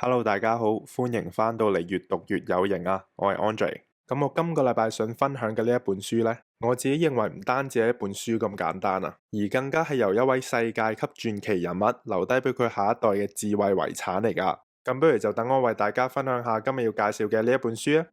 Hello，大家好，歡迎翻到嚟越讀越有型啊！我係 Andre。咁我今個禮拜想分享嘅呢一本書呢，我自己認為唔單止係一本書咁簡單啊，而更加係由一位世界級傳奇人物留低俾佢下一代嘅智慧遺產嚟噶。咁不如就等我為大家分享下今日要介紹嘅呢一本書啊！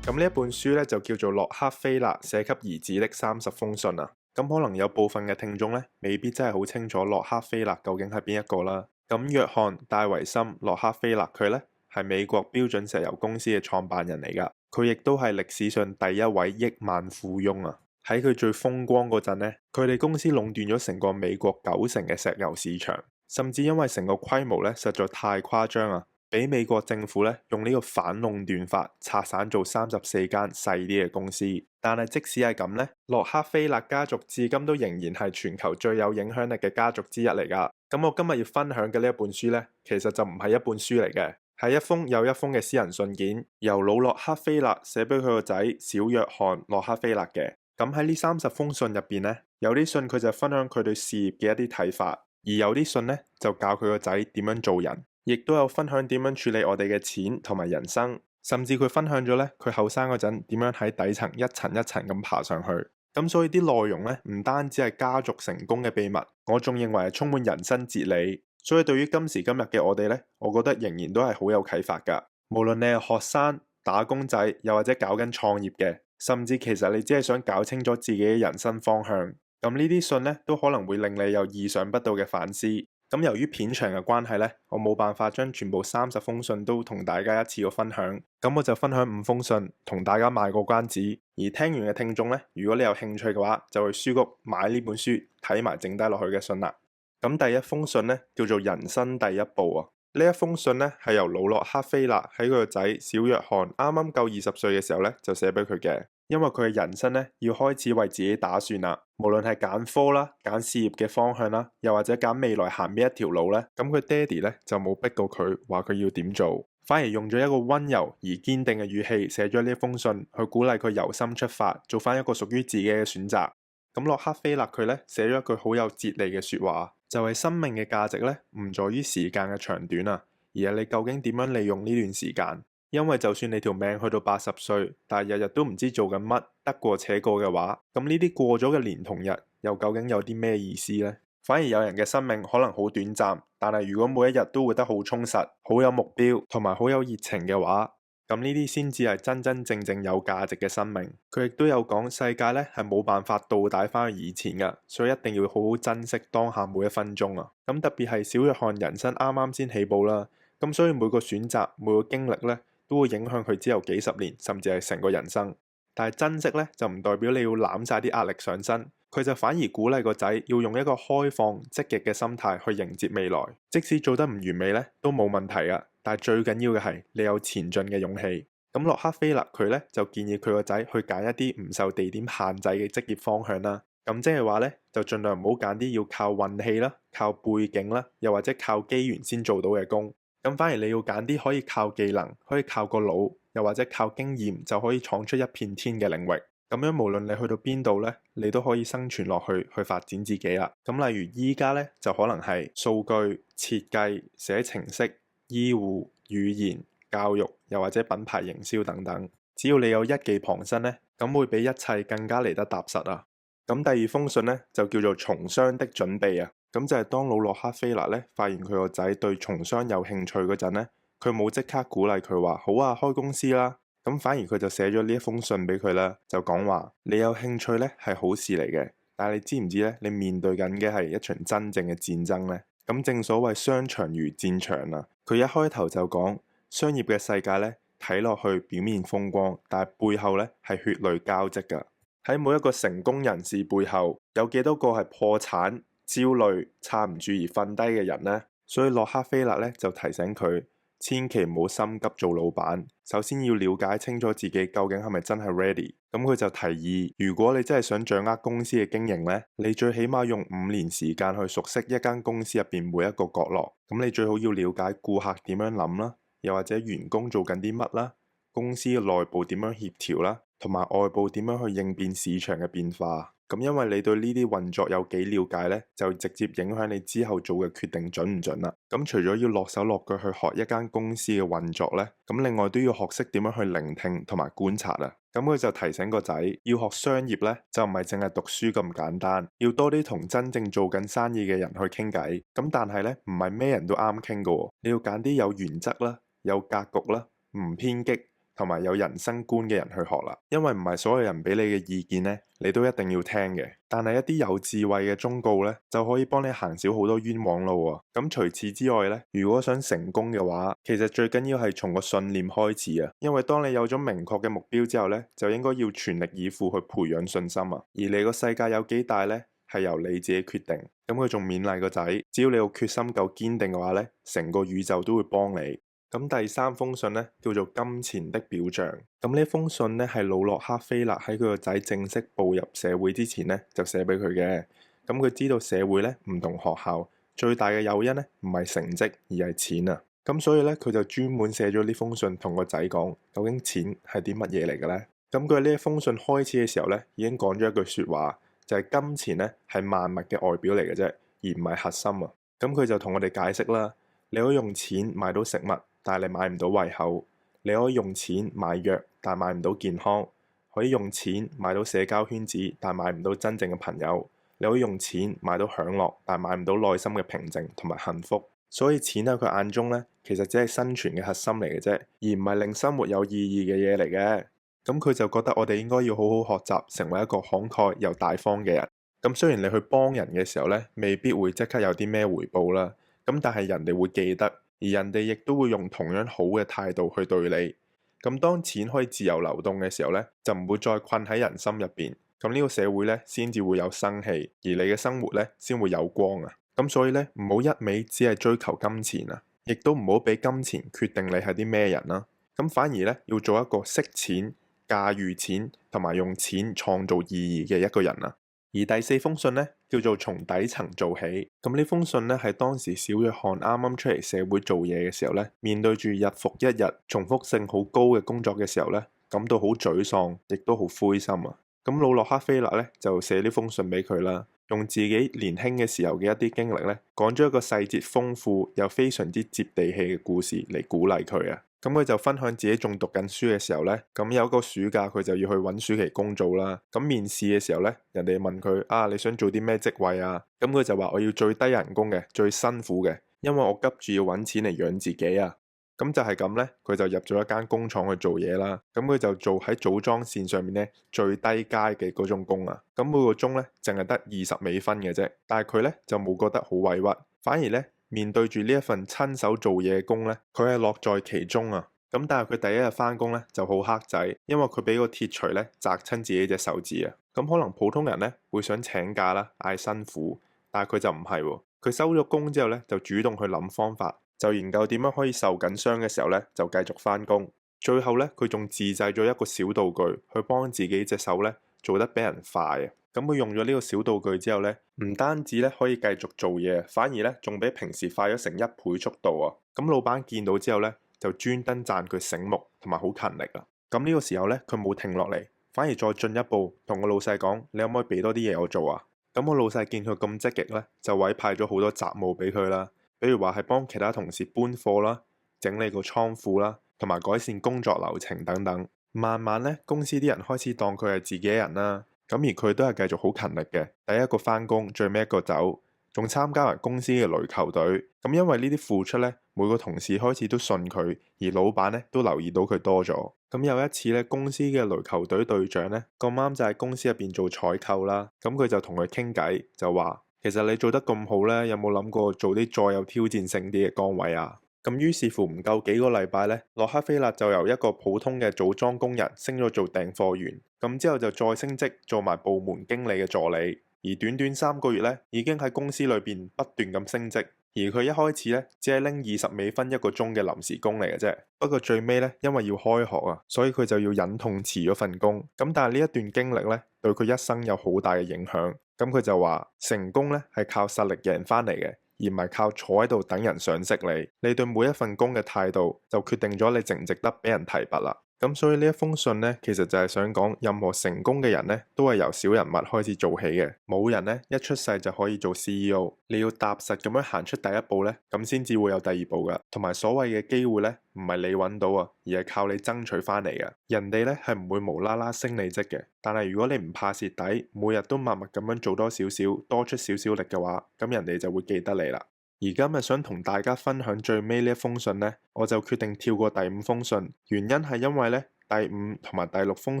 咁呢一本書咧就叫做洛克菲勒寫給兒子的30封信啊。咁可能有部分嘅聽眾咧未必真係好清楚洛克菲勒究竟係邊一個啦。咁約翰戴維森洛克菲勒佢咧係美國標準石油公司嘅創辦人嚟噶，佢亦都係歷史上第一位億萬富翁啊。喺佢最風光嗰陣咧，佢哋公司壟斷咗成個美國90%嘅石油市場，甚至因為成個規模咧實在太誇張啊，俾美國政府咧用呢個反壟斷法拆散做34間細啲嘅公司。但係即使係咁呢，洛克菲勒家族至今都仍然係全球最有影響力嘅家族之一嚟噶。咁我今日要分享嘅呢一本書呢，其實就唔係一本書嚟嘅，係一封又一封嘅私人信件，由老洛克菲勒寫俾佢個仔小約翰洛克菲勒嘅。咁喺呢30封信入邊呢，有啲信佢就分享佢對事業嘅一啲睇法，而有啲信呢，就教佢個仔點樣做人。亦都有分享點樣處理我哋嘅錢同埋人生，甚至佢分享咗咧佢後生嗰陣點樣喺底層一層一層咁爬上去。咁所以啲內容咧唔單止係家族成功嘅秘密，我仲認為係充滿人生哲理。所以對於今時今日嘅我哋咧，我覺得仍然都係好有啟發㗎。無論你係學生、打工仔，又或者搞緊創業嘅，甚至其實你只係想搞清楚自己嘅人生方向，咁呢啲信咧都可能會令你有意想不到嘅反思。咁由於片長嘅關係呢，我冇辦法將全部30封信都同大家一次過分享，咁我就分享5封信同大家賣個關子。而聽完嘅聽眾呢，如果你有興趣嘅話，就去書局買呢本書睇埋剩低落去嘅信啦。咁第一封信呢，叫做人生第一步啊。呢一封信呢，係由老洛克菲勒喺佢個仔小約翰啱啱夠20歲嘅時候呢，就寫俾佢嘅。因為佢嘅人生咧要開始為自己打算啦，無論係揀科啦、揀事業嘅方向啦，又或者揀未來行邊一條路咧，咁佢爹哋咧就冇逼到佢話佢要點做，反而用咗一個溫柔而堅定嘅語氣寫咗呢封信，去鼓勵佢由心出發，做翻一個屬於自己嘅選擇。咁洛克菲勒佢咧寫咗一句好有哲理嘅說話，就係生命嘅價值咧唔在於時間嘅長短啊，而係你究竟點樣利用呢段時間。因為就算你條命去到80歲，但係日日都唔知做緊乜，得過且過嘅話，咁呢啲過咗嘅年同日，又究竟有啲咩意思呢？反而有人嘅生命可能好短暫，但係如果每一日都活得好充實、好有目標同埋好有熱情嘅話，咁呢啲先至係真真正正有價值嘅生命。佢亦都有講世界咧係冇辦法倒帶翻去以前噶，所以一定要好好珍惜當下每一分鐘啊！咁特別係小約翰人生啱啱先起步啦，咁所以每個選擇、每個經歷咧，都會影響佢之後幾十年，甚至係成個人生。但係珍惜咧，就唔代表你要攬晒啲壓力上身。佢就反而鼓勵個仔要用一個開放、積極嘅心態去迎接未來。即使做得唔完美咧，都冇問題啊。但係最緊要嘅係你有前進嘅勇氣。咁洛克菲勒佢咧就建議佢個仔去揀一啲唔受地點限制嘅職業方向啦。咁即係話咧，就盡量唔好揀啲要靠運氣啦、靠背景啦，又或者靠機緣先做到嘅工。咁反而你要揀啲可以靠技能、可以靠個腦，又或者靠經驗就可以闖出一片天嘅領域。咁樣無論你去到邊度呢，你都可以生存落去，去發展自己啦。咁例如依家呢，就可能係數據設計、寫程式、醫護、語言、教育，又或者品牌營銷等等。只要你有一技傍身呢，咁會比一切更加嚟得踏實啊！咁第二封信呢，就叫做從商的準備啊。咁就係當老洛克菲勒咧發現佢個仔對從商有興趣嗰陣咧，佢冇即刻鼓勵佢話好啊，開公司啦。咁反而佢就寫咗呢一封信俾佢啦，就講話你有興趣咧係好事嚟嘅，但係你知唔知咧？你面對緊嘅係一場真正嘅戰爭咧。咁正所謂商場如戰場啊。佢一開頭就講商業嘅世界咧睇落去表面風光，但係背後咧係血淚交織㗎。喺每一個成功人士背後，有幾多個係破產、焦慮、撐唔住而瞓低嘅人呢？所以洛克菲勒咧就提醒佢，千祈唔好心急做老闆，首先要了解清楚自己究竟係咪真係 ready。咁佢就提議，如果你真係想掌握公司嘅經營呢，你最起碼用5年時間去熟悉一間公司入邊每一個角落。咁你最好要了解顧客點樣諗啦，又或者員工做緊啲乜啦，公司嘅內部點樣協調啦，同埋外部點樣去應變市場嘅變化。咁因為你對呢啲運作有幾了解呢，就直接影響你之後做嘅決定準唔準啦。咁除咗要落手落腳去學一間公司嘅運作呢，咁另外都要學識點樣去聆聽同埋觀察啊。咁佢就提醒個仔，要學商業呢，就唔係淨係讀書咁簡單，要多啲同真正做緊生意嘅人去傾偈。咁但係呢，唔係咩人都啱傾噶喎，你要揀啲有原則啦、有格局啦、唔偏激同埋有人生觀嘅人去學啦。因為唔係所有人俾你嘅意見呢，你都一定要聽嘅。但係一啲有智慧嘅忠告呢，就可以幫你行少好多冤枉路啊。咁除此之外呢，如果想成功嘅話，其實最緊要係從個信念開始啊。因為當你有咗明確嘅目標之後呢，就應該要全力以赴去培養信心啊。而你個世界有幾大呢，係由你自己決定。咁佢仲勉勵個仔，只要你個決心夠堅定嘅話呢，成個宇宙都會幫你。咁第三封信呢，叫做金錢的表象。咁呢封信呢，係魯諾克菲勒喺佢個仔正式步入社會之前呢，就寫俾佢嘅。咁佢知道社會呢唔同學校，最大嘅誘因呢唔係成績而係錢啊。咁所以呢，佢就專門寫咗呢封信同個仔講，究竟錢係啲乜嘢嚟嘅呢？咁佢呢一封信開始嘅時候呢，已經講咗一句説話，就係金錢呢係萬物嘅外表嚟嘅啫，而唔係核心啊。咁佢就同我哋解釋啦，你可以用錢買到食物，但係你買唔到胃口。你可以用錢買藥，但係買唔到健康。可以用錢買到社交圈子，但係買唔到真正嘅朋友。你可以用錢買到享樂，但係買唔到內心嘅平靜同埋幸福。所以錢喺佢眼中呢，其實只係生存嘅核心嚟嘅啫，而唔係令生活有意義嘅嘢嚟嘅。咁佢就覺得我哋應該要好好學習，成為一個慷慨又大方嘅人。咁雖然你去幫人嘅時候呢，未必會即刻有啲咩回報啦，咁但係人哋會記得。而人哋亦都會用同樣好嘅態度去對你。咁當錢可以自由流動嘅時候呢，就唔會再困喺人心入邊。咁呢個社會呢，先至會有生氣，而你嘅生活呢，先會有光啊。咁所以呢，唔好一味只係追求金錢啊，亦都唔好俾金錢決定你係啲咩人啦。咁反而呢，要做一個識錢、駕馭錢同埋用錢創造意義嘅一個人啊。而第四封信呢，叫做從底層做起。咁呢封信呢，係當時小約翰啱啱出嚟社會做嘢嘅時候呢，面對住日復一日重複性好高嘅工作嘅時候呢，感到好沮喪，亦都好灰心啊。咁魯諾克菲勒呢，就寫呢封信俾佢啦，用自己年輕嘅時候嘅一啲經歷呢，講咗一個細節豐富又非常之接地氣嘅故事嚟鼓勵佢啊。咁佢就分享自己仲讀緊書嘅時候呢，咁有一個暑假佢就要去揾暑期工做啦。咁面試嘅時候呢，人哋問佢啊，你想做啲咩職位啊？咁佢就話我要最低人工嘅，最辛苦嘅，因為我急住要揾錢嚟養自己啊。咁就係咁呢，佢就入咗一間工廠去做嘢啦。咁佢就做喺組裝線上面呢最低階嘅嗰種工啊。咁每個鐘呢，淨係得20美分嘅啫。但係佢呢，就冇覺得好委屈，反而呢，面對住呢一份親手做嘢嘅工呢，佢係樂在其中啊！咁但係佢第一日返工呢就好黑仔，因為佢俾個鐵錘呢砸親自己隻手指啊！咁可能普通人呢會想請假啦，嗌辛苦，但係佢就唔係喎。佢收咗工之後呢，就主動去諗方法，就研究點樣可以受緊傷嘅時候呢就繼續返工。最後呢，佢仲自製咗一個小道具去幫自己隻手呢做得比人快啊！咁佢用咗呢個小道具之後呢，唔單止咧可以繼續做嘢，反而咧仲比平時快咗成1倍速度啊！咁老闆見到之後呢，就專登讚佢醒目同埋好勤力啊！咁呢個時候呢，佢冇停落嚟，反而再進一步同個老細講：你可唔可以俾多啲嘢我做啊？咁個老細見佢咁積極呢，就委派咗好多雜務俾佢啦，比如話係幫其他同事搬貨啦、整理個倉庫啦，同埋改善工作流程等等。慢慢呢，公司啲人開始當佢係自己人啦。咁而佢都係繼續好勤力嘅，第一個返工，最尾一個走，仲參加埋公司嘅壘球隊。咁因為呢啲付出呢，每個同事開始都信佢，而老闆呢都留意到佢多咗。咁有一次呢，公司嘅壘球隊隊長呢，咁啱就喺公司入邊做採購啦。咁佢就同佢傾偈，就話：其實你做得咁好呢，有冇諗過做啲再有挑戰性啲嘅崗位啊？咁於是乎唔夠幾個禮拜呢，洛克菲勒就由一個普通嘅組裝工人升咗做訂貨員，咁之後就再升職做埋部門經理嘅助理，而短短3個月呢，已經喺公司裏邊不斷咁升職。而佢一開始呢，只係拎20美分一個鐘嘅臨時工嚟嘅啫。不過最尾呢，因為要開學啊，所以佢就要忍痛辭咗份工。咁但係呢一段經歷呢，對佢一生有好大嘅影響。咁佢就話：成功呢係靠實力贏翻嚟嘅，而唔係靠坐喺度等人賞識你。你對每一份工嘅態度，就決定咗你值唔值得俾人提拔啦。咁所以呢一封信呢，其實就係想講，任何成功嘅人呢，都係由小人物開始做起嘅。冇人呢一出世就可以做 CEO，你要踏實咁樣行出第一步呢，咁先至會有第二步噶。同埋所謂嘅機會呢，唔係你揾到啊，而係靠你爭取翻嚟嘅。人哋呢係唔會無啦啦升你職嘅，但係如果你唔怕蝕底，每日都默默咁樣做多少少，多出少少力嘅話，咁人哋就會記得你啦。而今日想同大家分享最尾呢一封信呢，我就決定跳過第五封信，原因係因為呢，第五同埋第六封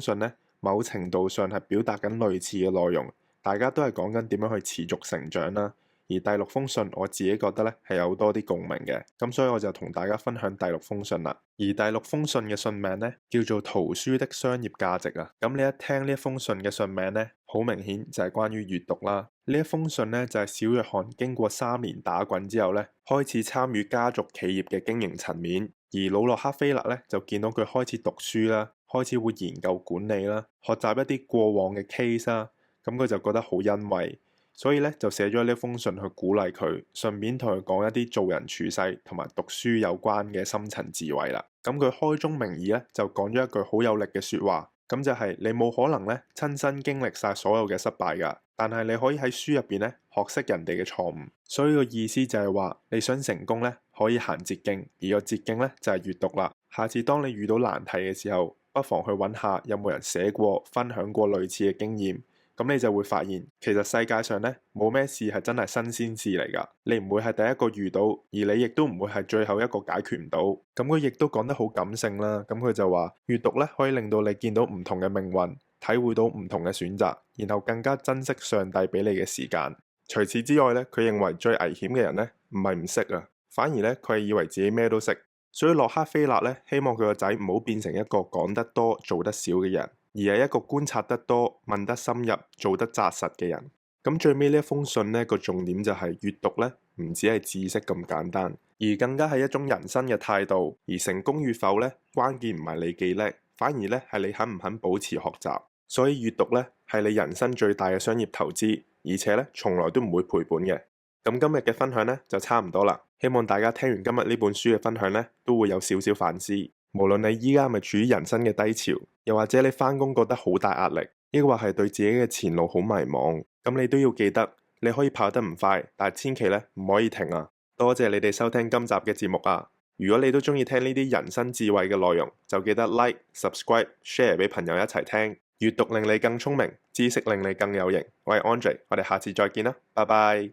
信呢，某程度上係表達緊類似嘅內容，大家都係講緊點樣去持續成長啦。而第六封信我自己覺得呢係有多啲共鳴嘅，咁所以我就同大家分享第六封信啦。而第六封信嘅信名呢，叫做《圖書的商業價值》啊。咁你一聽呢一封信嘅信名呢，好明顯就係關於閱讀啦。呢一封信呢，就係小約翰經過3年打滾之後呢，開始參與家族企業嘅經營層面，而魯諾克菲勒呢，就見到佢開始讀書啦，開始會研究管理啦，學習一啲過往嘅 case 啦，咁佢就覺得好欣慰。所以咧就寫咗呢封信去鼓勵佢，順便同佢講一啲做人處世同埋讀書有關嘅深層智慧啦。咁佢開宗明義咧就講咗一句好有力嘅説話，咁就係你冇可能咧親身經歷晒所有嘅失敗㗎，但係你可以喺書入邊咧學識人哋嘅錯誤。所以個意思就係話你想成功咧可以行捷徑，而個捷徑咧就係閱讀啦。下次當你遇到難題嘅時候，不妨去揾下有冇人寫過、分享過類似嘅經驗。咁你就會發現，其實世界上咧冇咩事係真係新鮮事嚟㗎。你唔會係第一個遇到，而你亦都唔會係最後一個解決唔到。咁佢亦都講得好感性啦。咁佢就話，閱讀咧可以令到你見到唔同嘅命運，體會到唔同嘅選擇，然後更加珍惜上帝俾你嘅時間。除此之外咧，佢認為最危險嘅人咧唔係唔識啊，反而咧佢係以為自己咩都識。所以洛克菲勒咧希望佢個仔唔好變成一個講得多做得少嘅人，而係一個觀察得多、問得深入、做得紮實嘅人。咁最尾呢一封信呢個重點就係閱讀咧唔只係知識咁簡單，而更加係一種人生嘅態度。而成功與否咧，關鍵唔係你幾叻，反而咧係你肯唔肯保持學習。所以閱讀咧係你人生最大嘅商業投資，而且咧從來都唔會賠本嘅。咁今日嘅分享咧就差唔多啦，希望大家聽完今日呢本書嘅分享咧都會有少少反思。無論你依家係咪處於人生嘅低潮，又或者你返工覺得好大壓力，抑或係對自己嘅前路好迷茫，咁你都要記得，你可以跑得唔快，但係千祈咧唔可以停啊！多謝你哋收聽今集嘅節目啊！如果你都中意聽呢啲人生智慧嘅內容，就記得 like、subscribe、share 俾朋友一齊聽。閱讀令你更聰明，知識令你更有型。我係 Andre，我哋下次再見啦，拜拜。